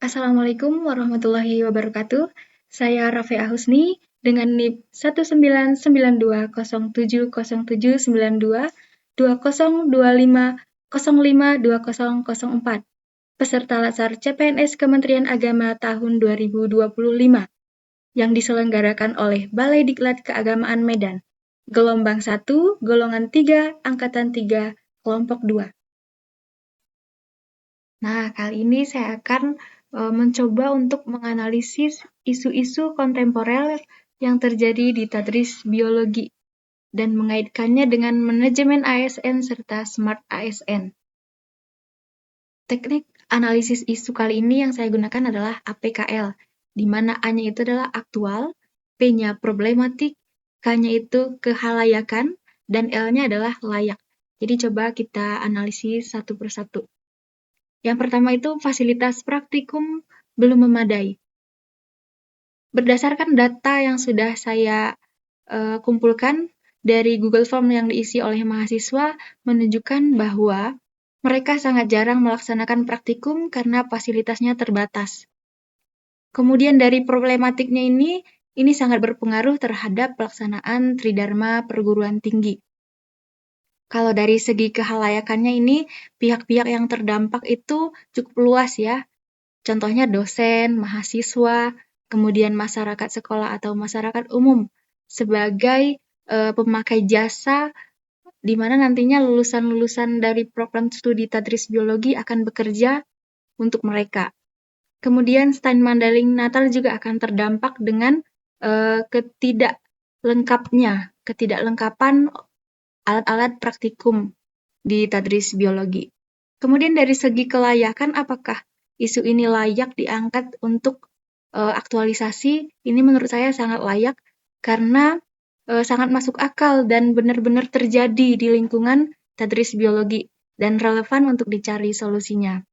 Assalamualaikum warahmatullahi wabarakatuh. Saya Rafea Husni dengan NIP 199700792 2025052004, peserta Latsar CPNS Kementerian Agama tahun 2025 yang diselenggarakan oleh Balai Diklat Keagamaan Medan, gelombang 1, golongan 3, angkatan 3, kelompok 2. Nah, kali ini saya akan mencoba untuk menganalisis isu-isu kontemporer yang terjadi di Tadris Biologi dan mengaitkannya dengan manajemen ASN serta Smart ASN. Teknik analisis isu kali ini yang saya gunakan adalah APKL, di mana A-nya itu adalah aktual, P-nya problematik, K-nya itu kehalayakan, dan L-nya adalah layak. Jadi coba kita analisis satu persatu. Yang pertama itu fasilitas praktikum belum memadai. Berdasarkan data yang sudah saya kumpulkan dari Google Form yang diisi oleh mahasiswa menunjukkan bahwa mereka sangat jarang melaksanakan praktikum karena fasilitasnya terbatas. Kemudian dari problematiknya ini sangat berpengaruh terhadap pelaksanaan Tridharma perguruan tinggi. Kalau dari segi kehalayakannya ini, pihak-pihak yang terdampak itu cukup luas ya. Contohnya dosen, mahasiswa, kemudian masyarakat sekolah atau masyarakat umum sebagai pemakai jasa di mana nantinya lulusan-lulusan dari program studi Tadris Biologi akan bekerja untuk mereka. Kemudian stand Mandailing Natal juga akan terdampak dengan ketidaklengkapan alat-alat praktikum di Tadris Biologi. Kemudian dari segi kelayakan, apakah isu ini layak diangkat untuk aktualisasi? Ini menurut saya sangat layak karena sangat masuk akal dan benar-benar terjadi di lingkungan Tadris Biologi dan relevan untuk dicari solusinya.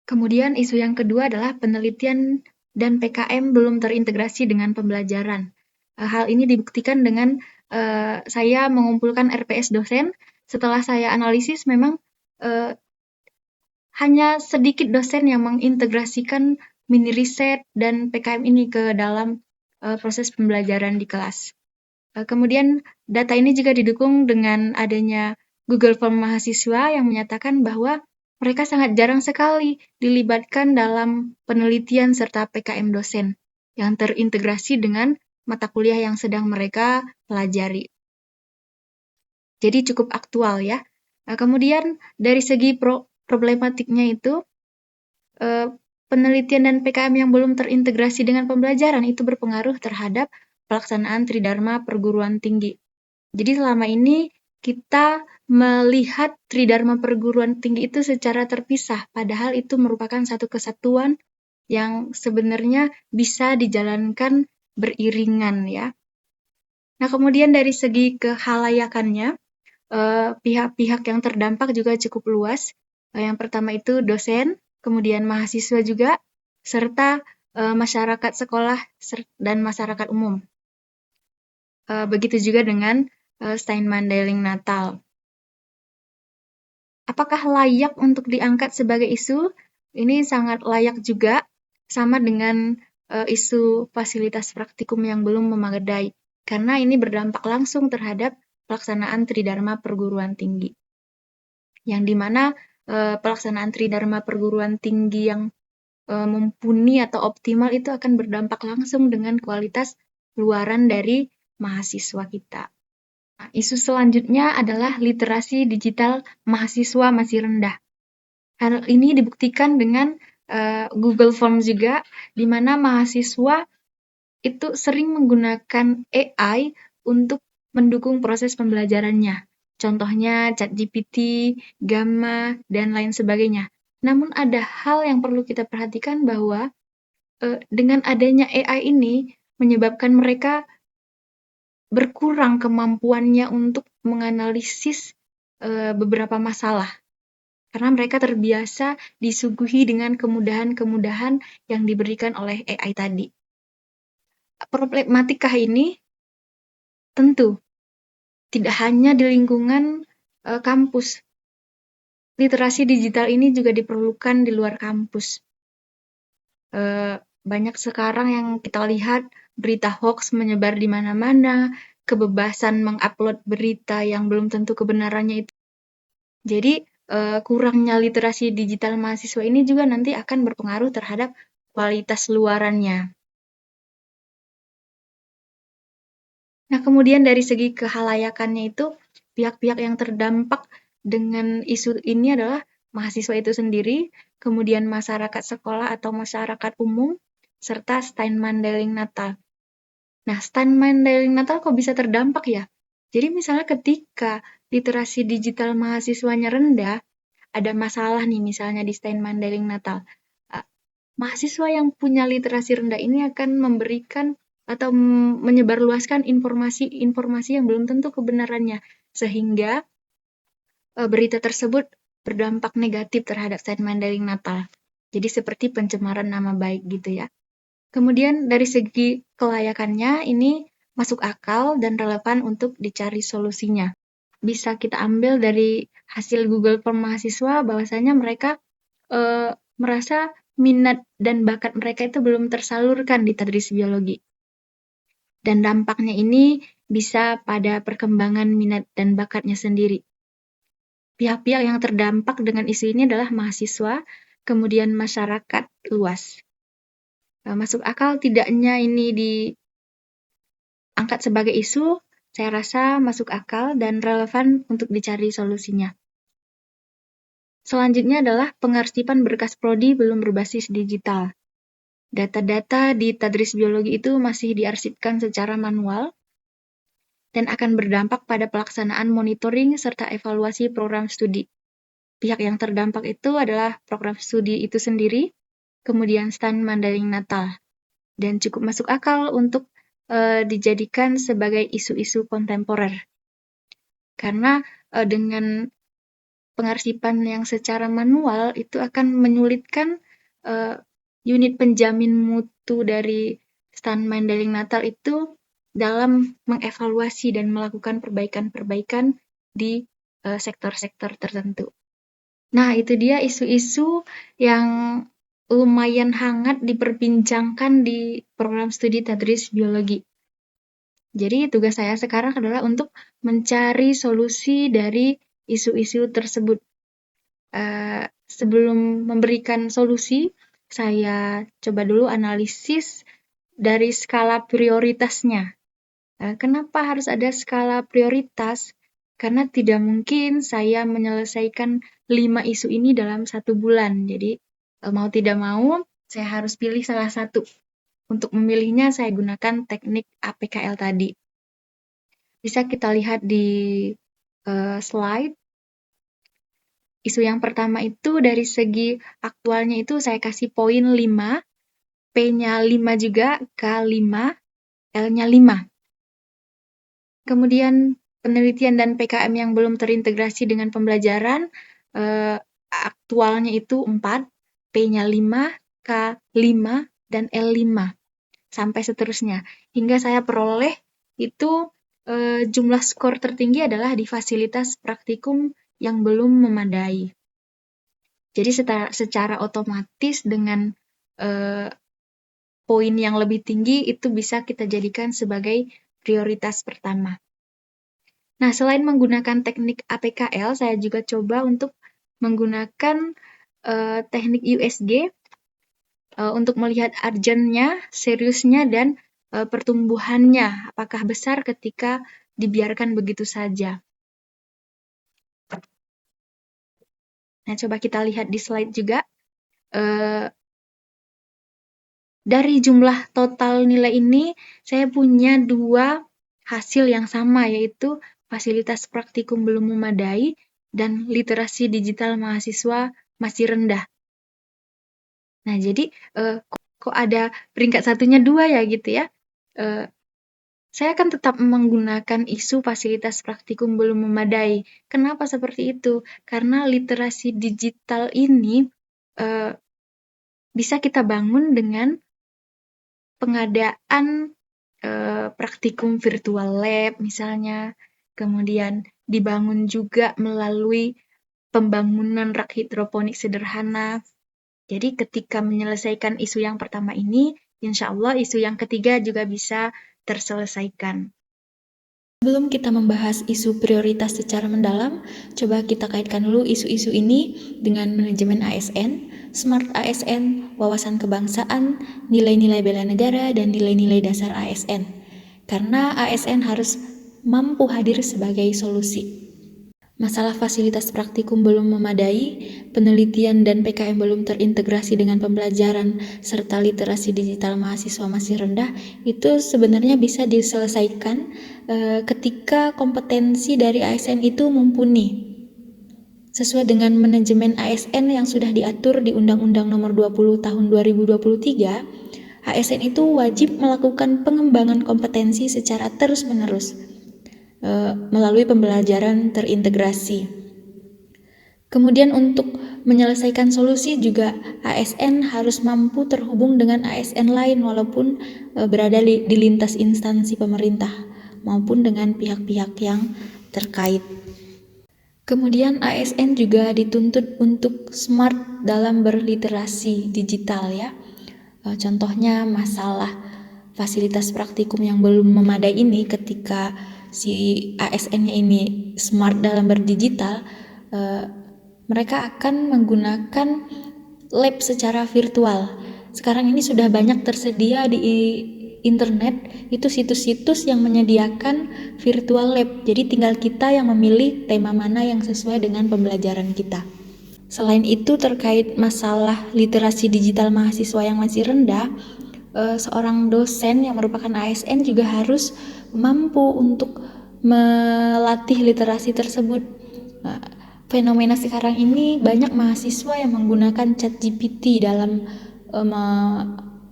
Kemudian isu yang kedua adalah penelitian dan PKM belum terintegrasi dengan pembelajaran. Hal ini dibuktikan dengan saya mengumpulkan RPS dosen. Setelah saya analisis, memang hanya sedikit dosen yang mengintegrasikan mini riset dan PKM ini ke dalam proses pembelajaran di kelas. Kemudian data ini juga didukung dengan adanya Google Form mahasiswa yang menyatakan bahwa mereka sangat jarang sekali dilibatkan dalam penelitian serta PKM dosen yang terintegrasi dengan mata kuliah yang sedang mereka pelajari. Jadi cukup aktual ya. Kemudian dari segi problematiknya itu, penelitian dan PKM yang belum terintegrasi dengan pembelajaran itu berpengaruh terhadap pelaksanaan Tridharma perguruan tinggi. Jadi selama ini kita melihat Tridharma perguruan tinggi itu secara terpisah, padahal itu merupakan satu kesatuan yang sebenarnya bisa dijalankan beriringan ya. Nah, kemudian dari segi kehalayakannya, pihak-pihak yang terdampak juga cukup luas. Yang pertama itu dosen, kemudian mahasiswa juga, serta masyarakat sekolah dan masyarakat umum. Begitu juga dengan Stein Mandailing Natal. Apakah layak untuk diangkat sebagai isu? Ini sangat layak juga, sama dengan isu fasilitas praktikum yang belum memadai, karena ini berdampak langsung terhadap pelaksanaan Tridharma perguruan tinggi. Yang dimana pelaksanaan Tridharma perguruan tinggi yang mumpuni atau optimal itu akan berdampak langsung dengan kualitas luaran dari mahasiswa kita. Nah, isu selanjutnya adalah literasi digital mahasiswa masih rendah. Hal ini dibuktikan dengan Google Form juga, di mana mahasiswa itu sering menggunakan AI untuk mendukung proses pembelajarannya. Contohnya ChatGPT, Gamma, dan lain sebagainya. Namun ada hal yang perlu kita perhatikan bahwa dengan adanya AI ini menyebabkan mereka berkurang kemampuannya untuk menganalisis beberapa masalah. Karena mereka terbiasa disuguhi dengan kemudahan-kemudahan yang diberikan oleh AI tadi. Problematikah ini? Tentu. Tidak hanya di lingkungan kampus. Literasi digital ini juga diperlukan di luar kampus. Banyak sekarang yang kita lihat berita hoax menyebar di mana-mana, kebebasan mengupload berita yang belum tentu kebenarannya itu. Jadi, kurangnya literasi digital mahasiswa ini juga nanti akan berpengaruh terhadap kualitas luarannya. Nah, kemudian dari segi kehalayakannya itu, pihak-pihak yang terdampak dengan isu ini adalah mahasiswa itu sendiri, kemudian masyarakat sekolah atau masyarakat umum, serta Steinman-Deiling Natal. Nah, Steinman-Deiling Natal kok bisa terdampak ya? Jadi misalnya ketika literasi digital mahasiswanya rendah, ada masalah nih misalnya di Steinman-Deiling Natal. Mahasiswa yang punya literasi rendah ini akan memberikan atau menyebarluaskan informasi-informasi yang belum tentu kebenarannya, sehingga berita tersebut berdampak negatif terhadap Steinman-Deiling Natal. Jadi seperti pencemaran nama baik gitu ya. Kemudian dari segi kelayakannya ini masuk akal dan relevan untuk dicari solusinya. Bisa kita ambil dari hasil Google Form mahasiswa bahwasanya mereka merasa minat dan bakat mereka itu belum tersalurkan di tadris biologi. Dan dampaknya ini bisa pada perkembangan minat dan bakatnya sendiri. Pihak-pihak yang terdampak dengan isu ini adalah mahasiswa, kemudian masyarakat luas. Masuk akal tidaknya ini diangkat sebagai isu, saya rasa masuk akal dan relevan untuk dicari solusinya. Selanjutnya adalah pengarsipan berkas prodi belum berbasis digital. Data-data di tadris biologi itu masih diarsipkan secara manual dan akan berdampak pada pelaksanaan monitoring serta evaluasi program studi. Pihak yang terdampak itu adalah program studi itu sendiri, kemudian Steinman-Deiling Natal, dan cukup masuk akal untuk dijadikan sebagai isu-isu kontemporer. Karena dengan pengarsipan yang secara manual itu akan menyulitkan unit penjamin mutu dari Steinman-Deiling Natal itu dalam mengevaluasi dan melakukan perbaikan-perbaikan di sektor-sektor tertentu. Nah, itu dia isu-isu yang lumayan hangat diperbincangkan di program studi tadris biologi. Jadi tugas saya sekarang adalah untuk mencari solusi dari isu-isu tersebut. Sebelum memberikan solusi, saya coba dulu analisis dari skala prioritasnya. Kenapa harus ada skala prioritas? Karena tidak mungkin saya menyelesaikan 5 isu ini dalam 1 bulan. Jadi, mau tidak mau, saya harus pilih salah satu. Untuk memilihnya, saya gunakan teknik APKL tadi. Bisa kita lihat di slide. Isu yang pertama itu dari segi aktualnya itu saya kasih poin 5, P-nya 5 juga, K5, L-nya 5. Kemudian penelitian dan PKM yang belum terintegrasi dengan pembelajaran, aktualnya itu 4, P-nya 5, K5, dan L5, sampai seterusnya. Hingga saya peroleh itu jumlah skor tertinggi adalah di fasilitas praktikum yang belum memadai. Jadi secara otomatis dengan poin yang lebih tinggi itu bisa kita jadikan sebagai prioritas pertama. Nah, selain menggunakan teknik APKL, saya juga coba untuk menggunakan teknik USG untuk melihat urgent-nya, seriusnya, dan pertumbuhannya. Apakah besar ketika dibiarkan begitu saja. Nah, coba kita lihat di slide juga. Dari jumlah total nilai ini, saya punya 2 hasil yang sama, yaitu fasilitas praktikum belum memadai dan literasi digital mahasiswa masih rendah. Nah, jadi kok ada peringkat satunya 2 ya gitu ya. Saya akan tetap menggunakan isu fasilitas praktikum belum memadai. Kenapa seperti itu? Karena literasi digital ini bisa kita bangun dengan pengadaan praktikum virtual lab misalnya, kemudian dibangun juga melalui pembangunan rak hidroponik sederhana. Jadi ketika menyelesaikan isu yang pertama ini, insya Allah isu yang ketiga juga bisa terselesaikan. Sebelum kita membahas isu prioritas secara mendalam, coba kita kaitkan dulu isu-isu ini dengan manajemen ASN, smart ASN, wawasan kebangsaan, nilai-nilai bela negara, dan nilai-nilai dasar ASN. Karena ASN harus mampu hadir sebagai solusi. Masalah fasilitas praktikum belum memadai, penelitian dan PKM belum terintegrasi dengan pembelajaran, serta literasi digital mahasiswa masih rendah, itu sebenarnya bisa diselesaikan ketika kompetensi dari ASN itu mumpuni. Sesuai dengan manajemen ASN yang sudah diatur di Undang-Undang Nomor 20 Tahun 2023, ASN itu wajib melakukan pengembangan kompetensi secara terus-menerus melalui pembelajaran terintegrasi. Kemudian untuk menyelesaikan solusi juga ASN harus mampu terhubung dengan ASN lain walaupun berada di lintas instansi pemerintah maupun dengan pihak-pihak yang terkait. Kemudian ASN juga dituntut untuk smart dalam berliterasi digital ya. Contohnya masalah fasilitas praktikum yang belum memadai ini, ketika si ASN-nya ini smart dalam berdigital, mereka akan menggunakan lab secara virtual. Sekarang ini sudah banyak tersedia di internet itu situs-situs yang menyediakan virtual lab. Jadi tinggal kita yang memilih tema mana yang sesuai dengan pembelajaran kita. Selain itu, terkait masalah literasi digital mahasiswa yang masih rendah, seorang dosen yang merupakan ASN juga harus mampu untuk melatih literasi tersebut. Fenomena sekarang ini banyak mahasiswa yang menggunakan ChatGPT dalam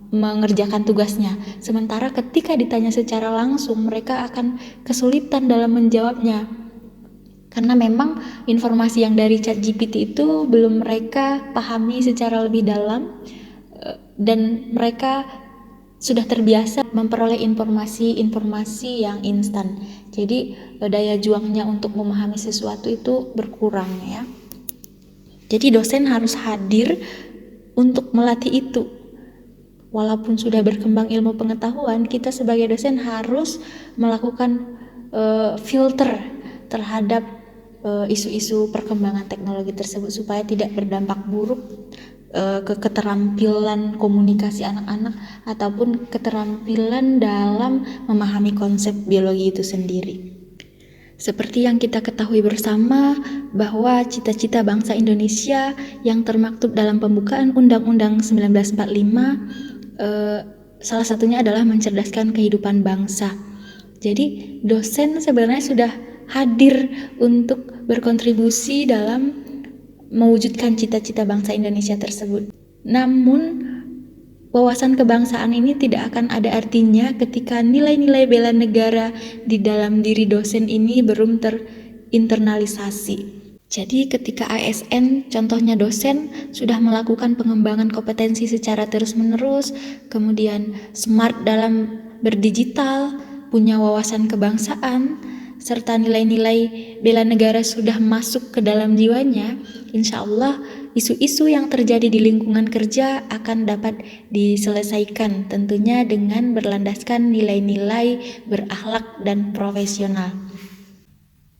mengerjakan tugasnya. Sementara ketika ditanya secara langsung, mereka akan kesulitan dalam menjawabnya. Karena memang informasi yang dari ChatGPT itu belum mereka pahami secara lebih dalam, dan mereka sudah terbiasa memperoleh informasi yang instan. Jadi daya juangnya untuk memahami sesuatu itu berkurang ya. Jadi dosen harus hadir untuk melatih itu. Walaupun sudah berkembang ilmu pengetahuan, kita sebagai dosen harus melakukan filter terhadap isu-isu perkembangan teknologi tersebut supaya tidak berdampak buruk ke keterampilan komunikasi anak-anak ataupun keterampilan dalam memahami konsep biologi itu sendiri. Seperti yang kita ketahui bersama bahwa cita-cita bangsa Indonesia yang termaktub dalam pembukaan Undang-Undang 1945 salah satunya adalah mencerdaskan kehidupan bangsa. Jadi dosen sebenarnya sudah hadir untuk berkontribusi dalam mewujudkan cita-cita bangsa Indonesia tersebut. Namun wawasan kebangsaan ini tidak akan ada artinya ketika nilai-nilai bela negara di dalam diri dosen ini belum terinternalisasi. Jadi ketika ASN, contohnya dosen, sudah melakukan pengembangan kompetensi secara terus-menerus, kemudian smart dalam berdigital, punya wawasan kebangsaan, serta nilai-nilai bela negara sudah masuk ke dalam jiwanya, insya Allah isu-isu yang terjadi di lingkungan kerja akan dapat diselesaikan, tentunya dengan berlandaskan nilai-nilai berakhlak dan profesional.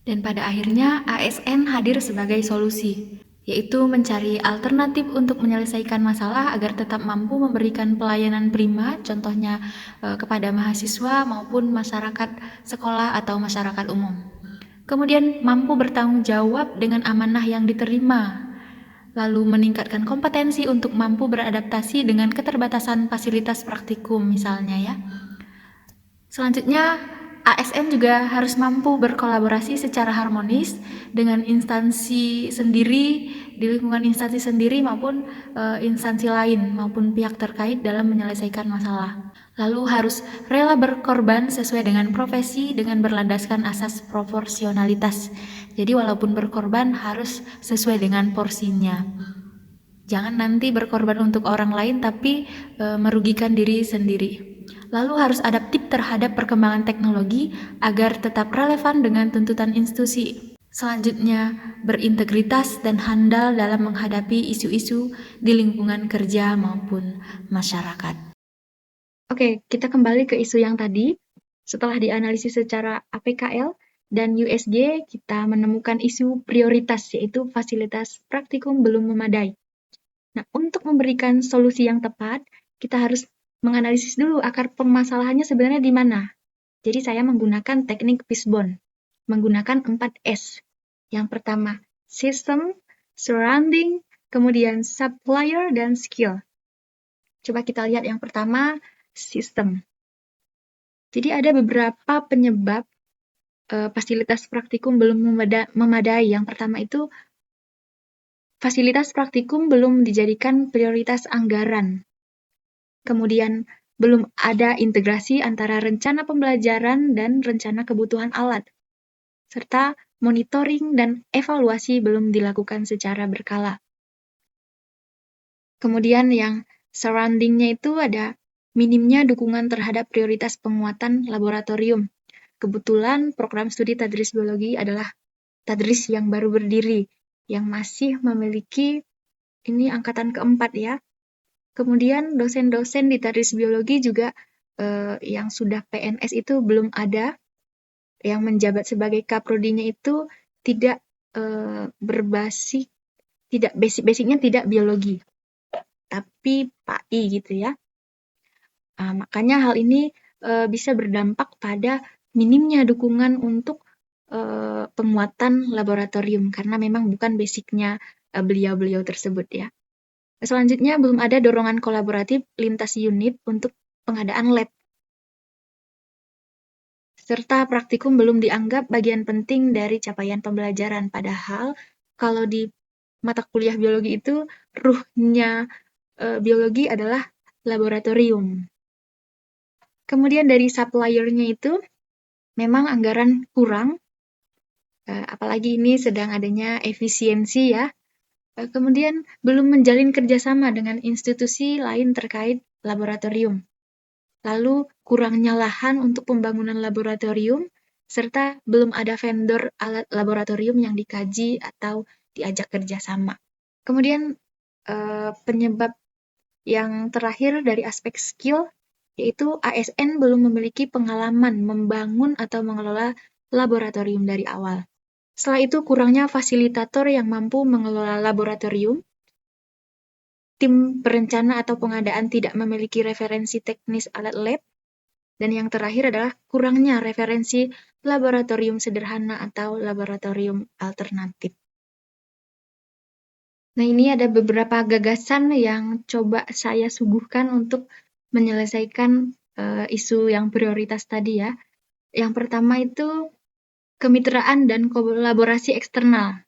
Dan pada akhirnya ASN hadir sebagai solusi, yaitu mencari alternatif untuk menyelesaikan masalah agar tetap mampu memberikan pelayanan prima, contohnya kepada mahasiswa maupun masyarakat sekolah atau masyarakat umum. Kemudian mampu bertanggung jawab dengan amanah yang diterima, lalu meningkatkan kompetensi untuk mampu beradaptasi dengan keterbatasan fasilitas praktikum misalnya ya. Selanjutnya, ASN juga harus mampu berkolaborasi secara harmonis dengan instansi sendiri, di lingkungan instansi sendiri maupun instansi lain maupun pihak terkait dalam menyelesaikan masalah. Lalu harus rela berkorban sesuai dengan profesi dengan berlandaskan asas proporsionalitas. Jadi walaupun berkorban harus sesuai dengan porsinya. Jangan nanti berkorban untuk orang lain tapi merugikan diri sendiri. Lalu harus adaptif terhadap perkembangan teknologi agar tetap relevan dengan tuntutan institusi. Selanjutnya, berintegritas dan handal dalam menghadapi isu-isu di lingkungan kerja maupun masyarakat. Oke, kita kembali ke isu yang tadi. Setelah dianalisis secara APKL dan USG, kita menemukan isu prioritas, yaitu fasilitas praktikum belum memadai. Nah, untuk memberikan solusi yang tepat, kita harus menganalisis dulu akar permasalahannya sebenarnya di mana. Jadi saya menggunakan teknik fishbone, menggunakan 4S. Yang pertama, system, surrounding, kemudian supplier, dan skill. Coba kita lihat yang pertama, sistem. Jadi ada beberapa penyebab fasilitas praktikum belum memadai. Yang pertama itu, fasilitas praktikum belum dijadikan prioritas anggaran. Kemudian, belum ada integrasi antara rencana pembelajaran dan rencana kebutuhan alat. Serta monitoring dan evaluasi belum dilakukan secara berkala. Kemudian yang surrounding-nya itu ada minimnya dukungan terhadap prioritas penguatan laboratorium. Kebetulan program studi tadris biologi adalah tadris yang baru berdiri, yang masih memiliki, ini angkatan keempat ya. Kemudian dosen-dosen di tadris biologi juga yang sudah PNS itu belum ada, yang menjabat sebagai kaprodinya itu tidak berbasis, tidak basicnya tidak biologi, tapi PAI gitu ya. Makanya hal ini bisa berdampak pada minimnya dukungan untuk penguatan laboratorium, karena memang bukan basicnya beliau-beliau tersebut ya. Selanjutnya, belum ada dorongan kolaboratif lintas unit untuk pengadaan lab. Serta praktikum belum dianggap bagian penting dari capaian pembelajaran. Padahal kalau di mata kuliah biologi itu ruhnya biologi adalah laboratorium. Kemudian dari supplier-nya itu memang anggaran kurang, apalagi ini sedang adanya efisiensi ya. Kemudian belum menjalin kerjasama dengan institusi lain terkait laboratorium. Lalu kurangnya lahan untuk pembangunan laboratorium, serta belum ada vendor alat laboratorium yang dikaji atau diajak kerjasama. Kemudian penyebab yang terakhir dari aspek skill, yaitu ASN belum memiliki pengalaman membangun atau mengelola laboratorium dari awal. Setelah itu kurangnya fasilitator yang mampu mengelola laboratorium, tim perencana atau pengadaan tidak memiliki referensi teknis alat lab, dan yang terakhir adalah kurangnya referensi laboratorium sederhana atau laboratorium alternatif. Nah, ini ada beberapa gagasan yang coba saya suguhkan untuk menyelesaikan isu yang prioritas tadi ya. Yang pertama itu kemitraan dan kolaborasi eksternal.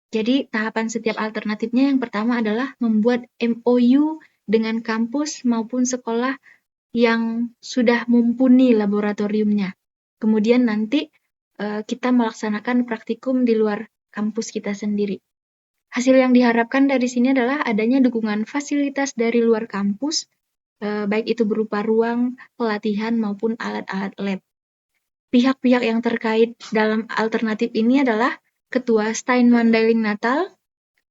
Jadi tahapan setiap alternatifnya yang pertama adalah membuat MOU dengan kampus maupun sekolah yang sudah mumpuni laboratoriumnya. Kemudian nanti kita melaksanakan praktikum di luar kampus kita sendiri. Hasil yang diharapkan dari sini adalah adanya dukungan fasilitas dari luar kampus, baik itu berupa ruang, pelatihan, maupun alat-alat lab. Pihak-pihak yang terkait dalam alternatif ini adalah Ketua Stein Mandailing Natal,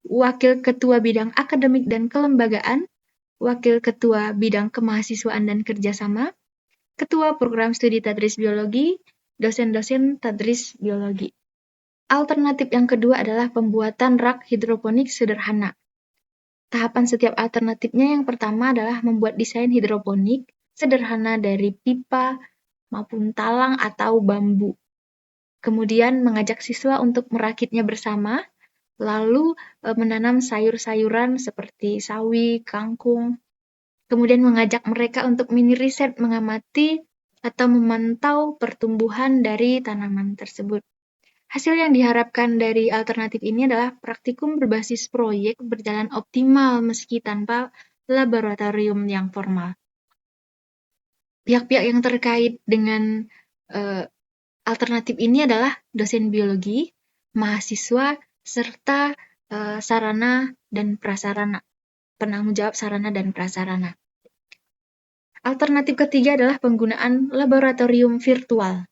Wakil Ketua Bidang Akademik dan Kelembagaan, Wakil Ketua Bidang Kemahasiswaan dan Kerjasama, Ketua Program Studi Tadris Biologi, dosen-dosen Tadris Biologi. Alternatif yang kedua adalah pembuatan rak hidroponik sederhana. Tahapan setiap alternatifnya yang pertama adalah membuat desain hidroponik sederhana dari pipa maupun talang atau bambu. Kemudian mengajak siswa untuk merakitnya bersama, lalu menanam sayur-sayuran seperti sawi, kangkung. Kemudian mengajak mereka untuk mini riset mengamati atau memantau pertumbuhan dari tanaman tersebut. Hasil yang diharapkan dari alternatif ini adalah praktikum berbasis proyek berjalan optimal meski tanpa laboratorium yang formal. Pihak-pihak yang terkait dengan alternatif ini adalah dosen biologi, mahasiswa, serta sarana dan prasarana, penanggung jawab sarana dan prasarana. Alternatif ketiga adalah penggunaan laboratorium virtual.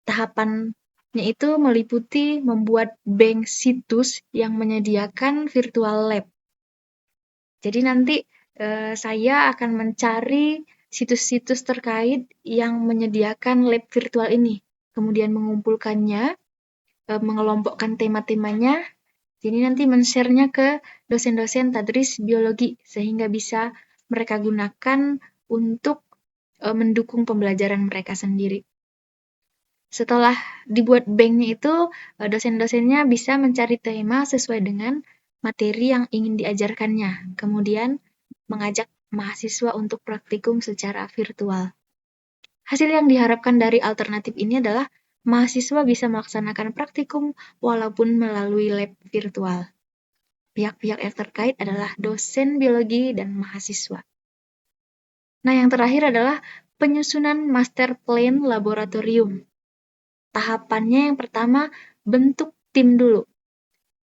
Tahapan yaitu meliputi membuat bank situs yang menyediakan virtual lab. Jadi nanti saya akan mencari situs-situs terkait yang menyediakan lab virtual ini, kemudian mengumpulkannya, mengelompokkan tema-temanya, jadi nanti men-share-nya ke dosen-dosen tadris biologi, sehingga bisa mereka gunakan untuk mendukung pembelajaran mereka sendiri. Setelah dibuat banknya itu, dosen-dosennya bisa mencari tema sesuai dengan materi yang ingin diajarkannya, kemudian mengajak mahasiswa untuk praktikum secara virtual. Hasil yang diharapkan dari alternatif ini adalah mahasiswa bisa melaksanakan praktikum walaupun melalui lab virtual. Pihak-pihak yang terkait adalah dosen biologi dan mahasiswa. Nah, yang terakhir adalah penyusunan master plan laboratorium. Tahapannya yang pertama, bentuk tim dulu.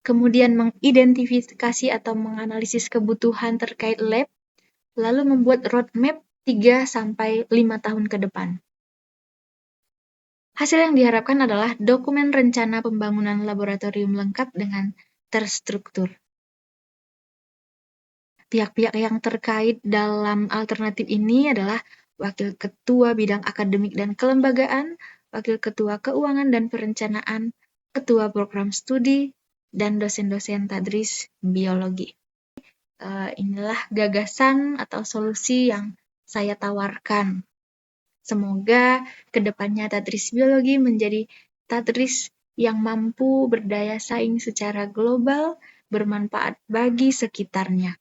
Kemudian mengidentifikasi atau menganalisis kebutuhan terkait lab, lalu membuat roadmap 3-5 tahun ke depan. Hasil yang diharapkan adalah dokumen rencana pembangunan laboratorium lengkap dengan terstruktur. Pihak-pihak yang terkait dalam alternatif ini adalah Wakil Ketua Bidang Akademik dan Kelembagaan, Wakil Ketua Keuangan dan Perencanaan, Ketua Program Studi, dan dosen-dosen tadris biologi. Inilah gagasan atau solusi yang saya tawarkan. Semoga kedepannya tadris biologi menjadi tadris yang mampu berdaya saing secara global, bermanfaat bagi sekitarnya.